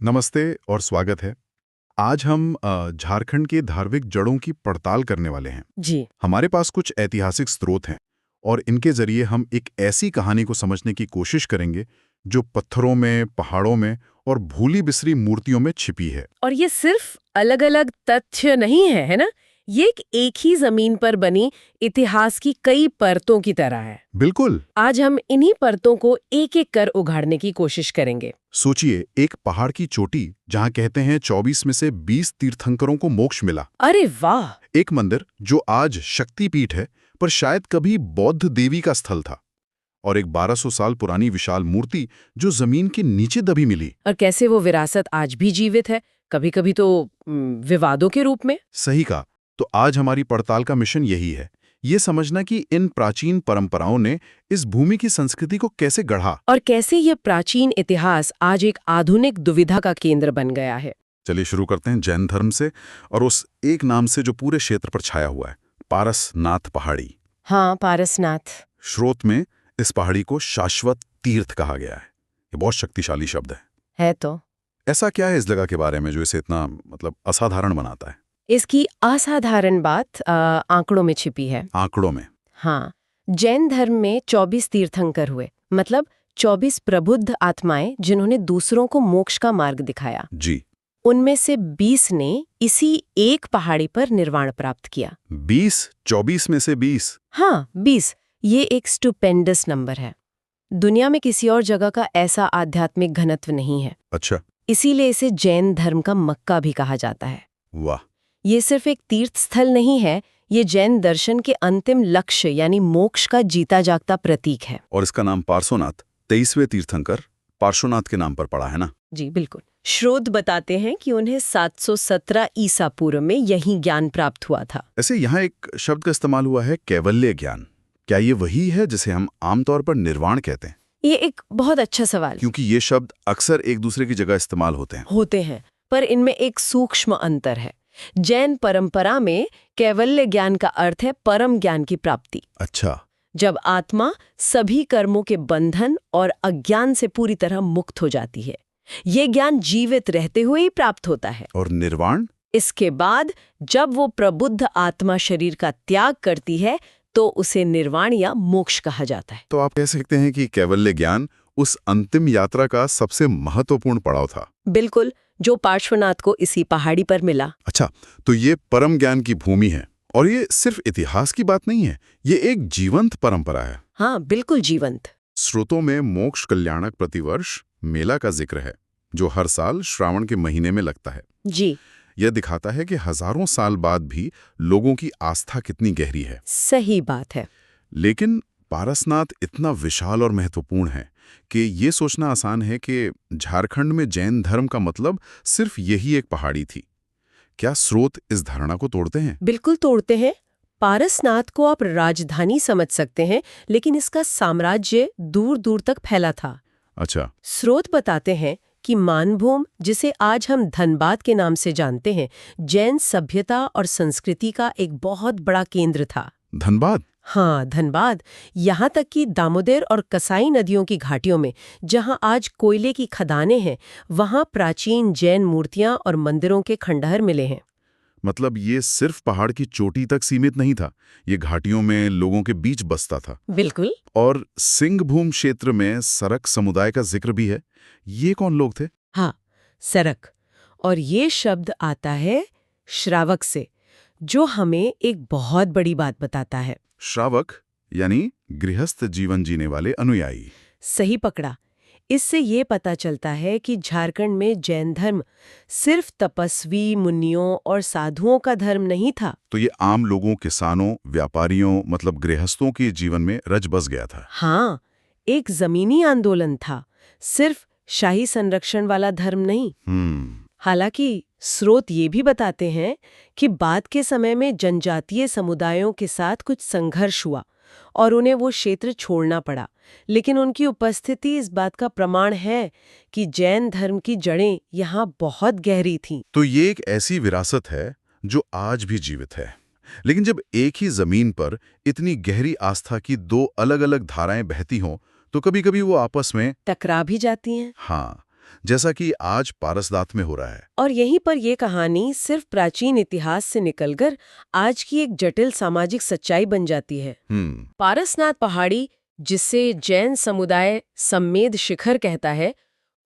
नमस्ते और स्वागत है। आज हम झारखंड के धार्मिक जड़ों की पड़ताल करने वाले हैं। जी। हमारे पास कुछ ऐतिहासिक स्रोत हैं और इनके जरिए हम एक ऐसी कहानी को समझने की कोशिश करेंगे जो पत्थरों में, पहाड़ों में और भूली बिसरी मूर्तियों में छिपी है। और ये सिर्फ अलग-अलग तथ्य नहीं है ना? ये एक ही जमीन पर बनी इतिहास की कई परतों की तरह है। बिल्कुल। आज हम इन्हीं परतों को एक-एक कर उघाड़ने की कोशिश करेंगे। सोचिए, एक पहाड़ की चोटी जहां कहते हैं 24 में से 20 तीर्थंकरों को मोक्ष मिला। अरे वाह! एक मंदिर जो आज शक्तिपीठ है पर शायद कभी बौद्ध देवी का स्थल था। और एक 1200 साल पुरानी विशाल मूर्ति जो जमीन के नीचे दबी मिली। और कैसे वो विरासत आज भी जीवित है, कभी-कभी तो विवादों के रूप में। सही कहा। तो आज हमारी पड़ताल का मिशन यही है, ये समझना कि इन प्राचीन परंपराओं ने इस भूमि की संस्कृति को कैसे गढ़ा। और कैसे ये प्राचीन इतिहास आज एक आधुनिक दुविधा का केंद्र बन गया है। चलिए शुरू करते हैं जैन धर्म से और उस एक नाम से जो पूरे क्षेत्र पर छाया हुआ है, पारसनाथ पहाड़ी। हाँ, पारसनाथ। स्रोत में इस पहाड़ी को शाश्वत तीर्थ कहा गया है। ये बहुत शक्तिशाली शब्द है तो ऐसा क्या है इस जगह के बारे में जो इसे इतना असाधारण बनाता है? इसकी असाधारण बात आंकड़ों में छिपी है। आंकड़ों में? हाँ, जैन धर्म में 24 तीर्थंकर हुए, मतलब 24 प्रबुद्ध आत्माएं जिन्होंने दूसरों को मोक्ष का मार्ग दिखाया। जी। उनमें से 20 ने इसी एक पहाड़ी पर निर्वाण प्राप्त किया। 20? 24 में से 20? हाँ, 20। ये एक स्टुपेंडस नंबर है। दुनिया में किसी और जगह का ऐसा आध्यात्मिक घनत्व नहीं है। अच्छा। इसीलिए इसे जैन धर्म का मक्का भी कहा जाता है। वाह! ये सिर्फ एक तीर्थ स्थल नहीं है, ये जैन दर्शन के अंतिम लक्ष्य यानी मोक्ष का जीता जागता प्रतीक है। और इसका नाम पार्श्वनाथ, 23वें तीर्थंकर पार्श्वनाथ के नाम पर पड़ा है ना? जी बिल्कुल। स्रोत बताते हैं कि उन्हें 717 ईसा पूर्व में यही ज्ञान प्राप्त हुआ था। ऐसे यहाँ एक शब्द का इस्तेमाल हुआ है, कैवल्य ज्ञान। क्या ये वही है जिसे हम आमतौर पर निर्वाण कहते हैं? ये एक बहुत अच्छा सवाल। क्योंकि ये शब्द अक्सर एक दूसरे की जगह इस्तेमाल होते हैं। पर इनमें एक सूक्ष्म अंतर है। जैन परंपरा में कैवल्य ज्ञान का अर्थ है परम ज्ञान की प्राप्ति। अच्छा। जब आत्मा सभी कर्मों के बंधन और अज्ञान से पूरी तरह मुक्त हो जाती है। ये ज्ञान जीवित रहते हुए ही प्राप्त होता है। और निर्वाण? इसके बाद जब वो प्रबुद्ध आत्मा शरीर का त्याग करती है तो उसे निर्वाण या मोक्ष कहा जाता है। तो आप कह सकते हैं कि कैवल्य ज्ञान उस अंतिम यात्रा का सबसे महत्वपूर्ण पड़ाव था। बिल्कुल, जो पार्श्वनाथ को इसी पहाड़ी पर मिला। अच्छा, तो ये परम ज्ञान की भूमि है और ये सिर्फ इतिहास की बात नहीं है, ये एक जीवंत परंपरा है। हाँ, बिल्कुल जीवंत। स्रोतों में मोक्ष कल्याणक प्रतिवर्ष मेला का जिक्र है जो हर साल श्रावण के महीने में लगता है। जी। यह दिखाता है कि हजारों साल बाद भी लोगों की आस्था कितनी गहरी है। सही बात है। लेकिन पारसनाथ इतना विशाल और महत्वपूर्ण है कि ये सोचना आसान है कि झारखंड में जैन धर्म का मतलब सिर्फ यही एक पहाड़ी थी। क्या स्रोत इस धारणा को तोड़ते हैं? बिल्कुल तोड़ते हैं। पारसनाथ को आप राजधानी समझ सकते हैं, लेकिन इसका साम्राज्य दूर दूर तक फैला था। अच्छा। स्रोत बताते हैं कि मानभूम, जिसे आज हम धनबाद के नाम से जानते हैं, जैन सभ्यता और संस्कृति का एक बहुत बड़ा केंद्र था। धनबाद? हाँ, धनबाद। यहाँ तक कि दामोदर और कसाई नदियों की घाटियों में, जहाँ आज कोयले की खदानें हैं, वहाँ प्राचीन जैन मूर्तियाँ और मंदिरों के खंडहर मिले हैं। मतलब ये सिर्फ पहाड़ की चोटी तक सीमित नहीं था, ये घाटियों में लोगों के बीच बसता था। बिल्कुल। और सिंहभूम क्षेत्र में सरक समुदाय का जिक्र भी है। ये कौन लोग थे? हाँ, सरक। और ये शब्द आता है श्रावक से, जो हमें एक बहुत बड़ी बात बताता है। श्रावक यानी गृहस्थ जीवन जीने वाले अनुयायी। सही पकड़ा। इससे ये पता चलता है कि झारखंड में जैन धर्म सिर्फ तपस्वी, मुनियों और साधुओं का धर्म नहीं था। तो ये आम लोगों, किसानों, व्यापारियों गृहस्थों के जीवन में रच बस गया था। हाँ, एक जमीनी आंदोलन था, सिर्फ शाही संरक्षण वाला धर्म नहीं। हालांकि स्रोत ये भी बताते हैं कि बाद के समय में जनजातीय समुदायों के साथ कुछ संघर्ष हुआ और उन्हें वो क्षेत्र छोड़ना पड़ा, लेकिन उनकी उपस्थिति इस बात का प्रमाण है कि जैन धर्म की जड़ें यहाँ बहुत गहरी थीं। तो ये एक ऐसी विरासत है जो आज भी जीवित है। लेकिन जब एक ही जमीन पर इतनी गहरी आस्था की दो अलग-अलग धाराएं बहती हों, तो कभी-कभी वो आपस में टकरा भी जाती हैं। हाँ, जैसा कि आज पारसनाथ में हो रहा है। और यहीं पर ये कहानी सिर्फ प्राचीन इतिहास से निकलकर आज की एक जटिल सामाजिक सच्चाई बन जाती है। पारसनाथ पहाड़ी, जिसे जैन समुदाय सम्मेद शिखर कहता है,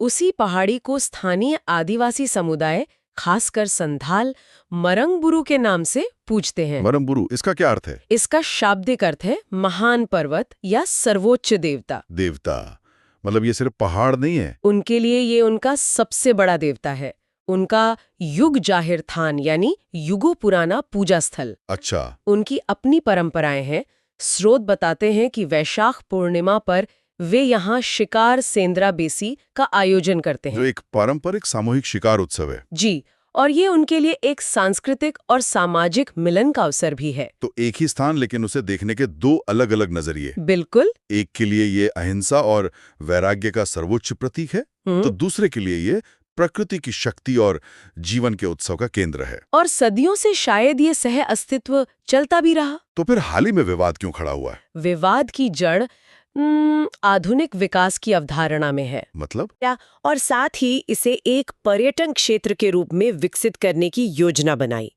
उसी पहाड़ी को स्थानीय आदिवासी समुदाय, खासकर संथाल, मरंगबुरु के नाम से पूजते हैं। मरंगबुरु, इसका क्या अर्थ है? इसका शाब्दिक अर्थ है महान पर्वत या सर्वोच्च देवता। देवता मतलब ये सिर्फ पहाड़ नहीं है? उनके लिए ये उनका सबसे बड़ा देवता है, उनका युग जाहिर थान यानी युगों पुराना पूजा स्थल। अच्छा। उनकी अपनी परंपराएं हैं। स्रोत बताते हैं कि वैशाख पूर्णिमा पर वे यहाँ शिकार सेंद्रा बेसी का आयोजन करते हैं, जो एक पारंपरिक सामूहिक शिकार उत्सव है। जी, और ये उनके लिए एक सांस्कृतिक और सामाजिक मिलन का अवसर भी है। तो एक ही स्थान, लेकिन उसे देखने के दो अलग अलग नजरिए। बिल्कुल। एक के लिए ये अहिंसा और वैराग्य का सर्वोच्च प्रतीक है, तो दूसरे के लिए ये प्रकृति की शक्ति और जीवन के उत्सव का केंद्र है। और सदियों से शायद ये सह अस्तित्व चलता भी रहा। तो फिर हाल ही में विवाद क्यों खड़ा हुआ है? विवाद की जड़ आधुनिक विकास की अवधारणा में है। मतलब? और साथ ही इसे एक पर्यटन क्षेत्र के रूप में विकसित करने की योजना बनाई,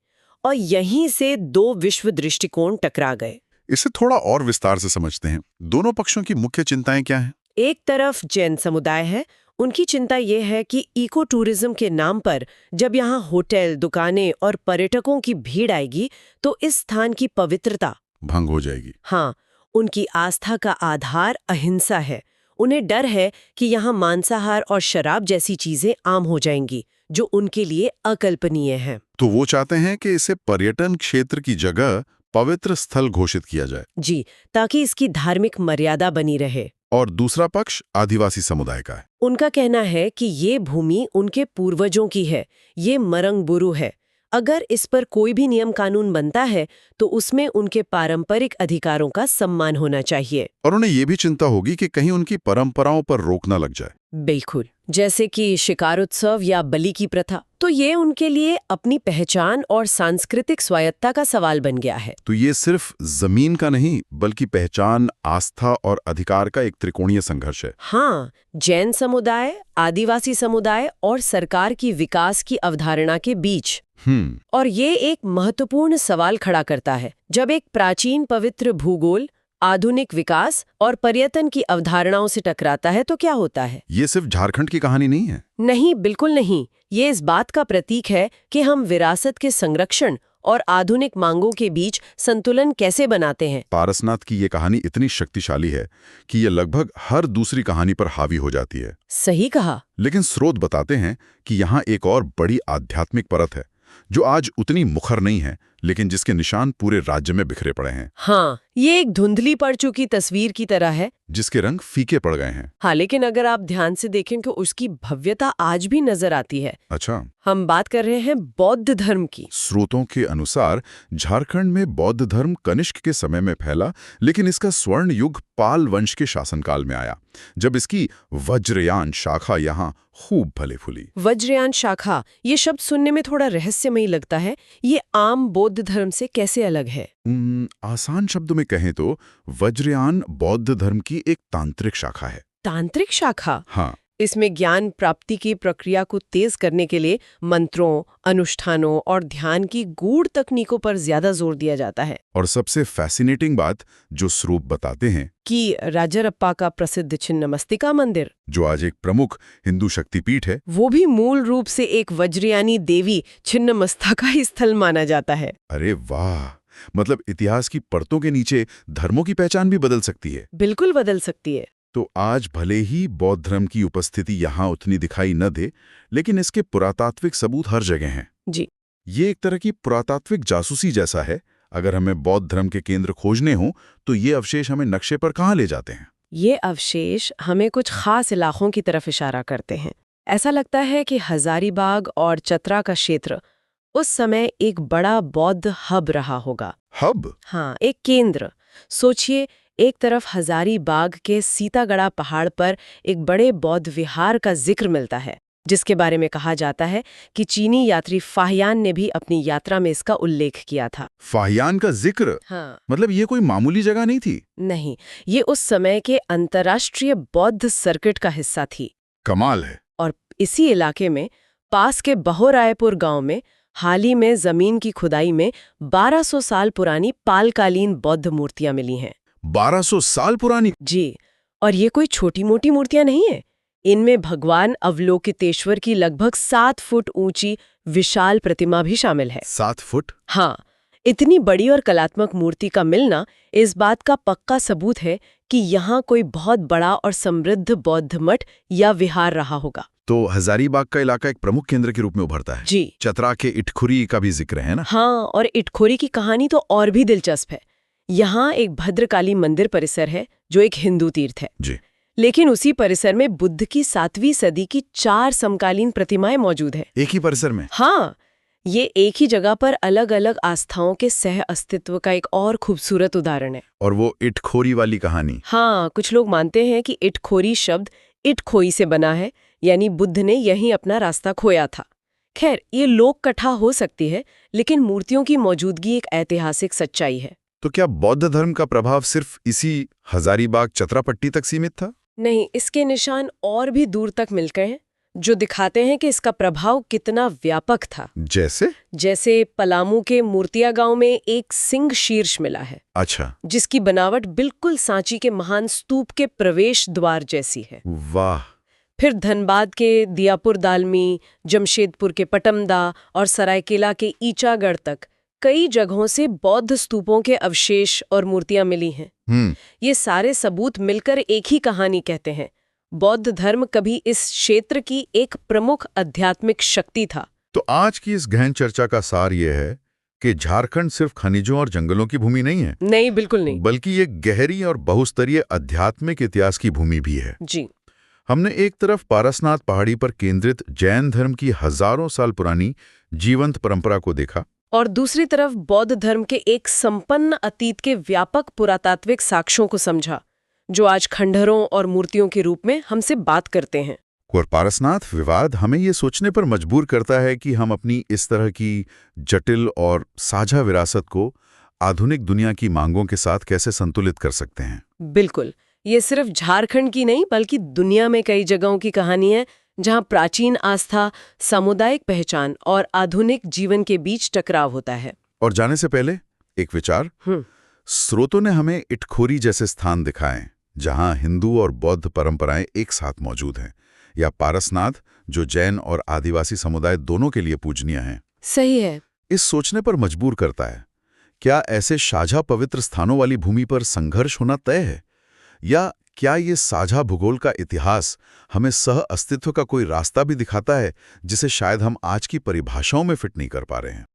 और यहीं से दो विश्व दृष्टिकोण टकरा गए। इसे थोड़ा और विस्तार से समझते हैं। दोनों पक्षों की मुख्य चिंताएं क्या हैं? एक तरफ जैन समुदाय है। उनकी चिंता ये है कि इको टूरिज्म के नाम पर जब यहाँ होटल, दुकानें और पर्यटकों की भीड़ आएगी तो इस स्थान की पवित्रता भंग हो जाएगी। हाँ, उनकी आस्था का आधार अहिंसा है। उन्हें डर है कि यहाँ मांसाहार और शराब जैसी चीजें आम हो जाएंगी, जो उनके लिए अकल्पनीय है। तो वो चाहते हैं कि इसे पर्यटन क्षेत्र की जगह पवित्र स्थल घोषित किया जाए। जी, ताकि इसकी धार्मिक मर्यादा बनी रहे। और दूसरा पक्ष आदिवासी समुदाय का है। उनका कहना है कि ये भूमि उनके पूर्वजों की है, ये मरंगबुरु है। अगर इस पर कोई भी नियम कानून बनता है तो उसमें उनके पारंपरिक अधिकारों का सम्मान होना चाहिए। और उन्हें ये भी चिंता होगी कि कहीं उनकी परंपराओं पर रोक न लग जाए। बिल्कुल, जैसे कि शिकार उत्सव या बलि की प्रथा। तो ये उनके लिए अपनी पहचान और सांस्कृतिक स्वायत्ता का सवाल बन गया है। तो ये सिर्फ जमीन का नहीं, बल्कि पहचान, आस्था और अधिकार का एक त्रिकोणीय संघर्ष है। हाँ, जैन समुदाय, आदिवासी समुदाय और सरकार की विकास की अवधारणा के बीच। और ये एक महत्वपूर्ण सवाल खड़ा करता है। जब एक प्राचीन पवित्र भूगोल, आधुनिक विकास और पर्यटन की अवधारणाओं से टकराता है तो क्या होता है? ये सिर्फ झारखंड की कहानी नहीं है। नहीं, बिल्कुल नहीं। ये इस बात का प्रतीक है कि हम विरासत के संरक्षण और आधुनिक मांगों के बीच संतुलन कैसे बनाते हैं। पारसनाथ की ये कहानी इतनी शक्तिशाली है कि ये लगभग हर दूसरी कहानी पर हावी हो जाती है। सही कहा। लेकिन स्रोत बताते हैं कि यहाँ एक और बड़ी आध्यात्मिक परत है, जो आज उतनी मुखर नहीं है, लेकिन जिसके निशान पूरे राज्य में बिखरे पड़े हैं। हाँ, ये एक धुंधली पड़ चुकी तस्वीर की तरह है, जिसके रंग फीके पड़ गए हैं। हाँ, लेकिन अगर आप ध्यान से देखें तो उसकी भव्यता आज भी नजर आती है। अच्छा। हम बात कर रहे हैं बौद्ध धर्म की। स्रोतों के अनुसार झारखंड में बौद्ध धर्म कनिष्क के समय में फैला, लेकिन इसका स्वर्ण युग पाल वंश के शासनकाल में आया, जब इसकी वज्रयान शाखा यहाँ खूब फले फूली। वज्रयान शाखा, ये शब्द सुनने में थोड़ा रहस्यमयी लगता है। ये आम बौद्ध धर्म से कैसे अलग है? आसान शब्दों में कहें तो वज्रयान बौद्ध धर्म की एक तांत्रिक शाखा है। तांत्रिक शाखा? हाँ। इसमें ज्ञान प्राप्ति की प्रक्रिया को तेज करने के लिए मंत्रों, अनुष्ठानों और ध्यान की गूढ़ तकनीकों पर ज्यादा जोर दिया जाता है। और सबसे फैसिनेटिंग बात जो स्रोत बताते हैं कि राजरप्पा का प्रसिद्ध छिन्नमस्तिका मंदिर, जो आज एक प्रमुख हिंदू शक्तिपीठ है, वो भी मूल रूप से एक वज्रयानी देवी छिन्नमस्तिका ही स्थल माना जाता है। अरे वाह! मतलब इतिहास की परतों के नीचे धर्मों की पहचान भी बदल सकती है। बिल्कुल बदल सकती है। तो आज भले ही बौद्ध धर्म की उपस्थिति यहाँ उतनी दिखाई न दे, लेकिन इसके पुरातात्विक सबूत हर जगह हैं। जी। ये एक तरह की पुरातात्विक जासूसी जैसा है। अगर हमें बौद्ध धर्म के केंद्र खोजने हों तो ये अवशेष हमें नक्शे पर कहाँ ले जाते हैं? ये अवशेष हमें कुछ खास इलाकों की तरफ इशारा करते हैं। ऐसा लगता है कि हजारीबाग और चतरा का क्षेत्र उस समय एक बड़ा बौद्ध हब रहा होगा। हब? हाँ, एक केंद्र। सोचिए, एक तरफ हजारीबाग के सीतागढ़ा पहाड़ पर एक बड़े बौद्ध विहार का जिक्र मिलता है, जिसके बारे में कहा जाता है कि चीनी यात्री फाहियान ने भी अपनी यात्रा में इसका उल्लेख किया था। फाहियान का जिक्र? हाँ। मतलब ये कोई मामूली जगह नहीं थी? नहीं, ये उस समय के अंतर्राष्ट्रीय बौद्ध सर्किट का हिस्सा थी। कमाल है। और इसी इलाके में पास के बहोरायपुर गांव में हाल ही में जमीन की खुदाई में 1200 साल पुरानी पालकालीन बौद्ध मूर्तियां मिली हैं। 1200 साल पुरानी? जी, और ये कोई छोटी मोटी मूर्तियां नहीं है। इनमें भगवान अवलोकितेश्वर की लगभग 7 फुट ऊंची विशाल प्रतिमा भी शामिल है। 7 फुट? हाँ, इतनी बड़ी और कलात्मक मूर्ति का मिलना इस बात का पक्का सबूत है कि यहाँ कोई बहुत बड़ा और समृद्ध बौद्ध मठ या विहार रहा होगा। तो हजारीबाग का इलाका एक प्रमुख केंद्र के रूप में उभरता है। जी। चतरा के इटखुरी का भी जिक्र है ना? हाँ, और इटखोरी की कहानी तो और भी दिलचस्प है। यहाँ एक भद्रकाली मंदिर परिसर है जो एक हिंदू तीर्थ है। जी। लेकिन उसी परिसर में बुद्ध की 7वीं सदी की 4 समकालीन प्रतिमाएं मौजूद है। एक ही परिसर में? हाँ, ये एक ही जगह पर अलग अलग आस्थाओं के सह अस्तित्व का एक और खूबसूरत उदाहरण है। और वो इटखोरी वाली कहानी? हाँ, कुछ लोग मानते हैं कि इटखोरी शब्द इटखोई से बना है, यानी बुद्ध ने यहीं अपना रास्ता खोया था। खैर, ये लोक कथा हो सकती है, लेकिन मूर्तियों की मौजूदगी एक ऐतिहासिक सच्चाई है। तो क्या बौद्ध धर्म का प्रभाव सिर्फ इसी हजारीबाग चतरापट्टी तक सीमित था? नहीं, इसके निशान और भी दूर तक मिल गए हैं, जो दिखाते हैं कि इसका प्रभाव कितना व्यापक था। जैसे पलामू के मूर्तिया गांव में एक सिंह शीर्ष मिला है। अच्छा। जिसकी बनावट बिल्कुल सांची के महान स्तूप के प्रवेश द्वार जैसी है। वाह। फिर धनबाद के दियापुर दालमी, जमशेदपुर के पटमदा और सरायकेला के ईचागढ़ तक कई जगहों से बौद्ध स्तूपों के अवशेष और मूर्तियां मिली हैं। ये सारे सबूत मिलकर एक ही कहानी कहते हैं। बौद्ध धर्म कभी इस क्षेत्र की एक प्रमुख आध्यात्मिक शक्ति था। तो आज की इस गहन चर्चा का सार ये है कि झारखंड सिर्फ खनिजों और जंगलों की भूमि नहीं है। नहीं, बिल्कुल नहीं। बल्कि ये गहरी और बहुस्तरीय आध्यात्मिक इतिहास की भूमि भी है। जी। हमने एक तरफ पारसनाथ पहाड़ी पर केंद्रित जैन धर्म की हजारों साल पुरानी जीवंत परंपरा को देखा, और दूसरी तरफ बौद्ध धर्म के एक संपन्न अतीत के व्यापक पुरातात्विक साक्ष्यों को समझा, जो आज खंडहरों और मूर्तियों के रूप में हमसे बात करते हैं। और पारसनाथ विवाद हमें ये सोचने पर मजबूर करता है कि हम अपनी इस तरह की जटिल और साझा विरासत को आधुनिक दुनिया की मांगों के साथ कैसे संतुलित कर सकते हैं। बिल्कुल, ये सिर्फ झारखंड की नहीं बल्कि दुनिया में कई जगहों की कहानी है जहां प्राचीन आस्था, सामुदायिक पहचान और आधुनिक जीवन के बीच टकराव होता है। और जाने से पहले एक विचार। स्रोतों ने हमें इटखोरी जैसे स्थान दिखाए जहां हिंदू और बौद्ध परंपराएं एक साथ मौजूद हैं, या पारसनाथ जो जैन और आदिवासी समुदाय दोनों के लिए पूजनीय हैं। सही है। इस सोचने पर मजबूर करता है, क्या ऐसे साझा पवित्र स्थानों वाली भूमि पर संघर्ष होना तय है, या क्या ये साझा भूगोल का इतिहास हमें सह अस्तित्व का कोई रास्ता भी दिखाता है जिसे शायद हम आज की परिभाषाओं में फिट नहीं कर पा रहे हैं।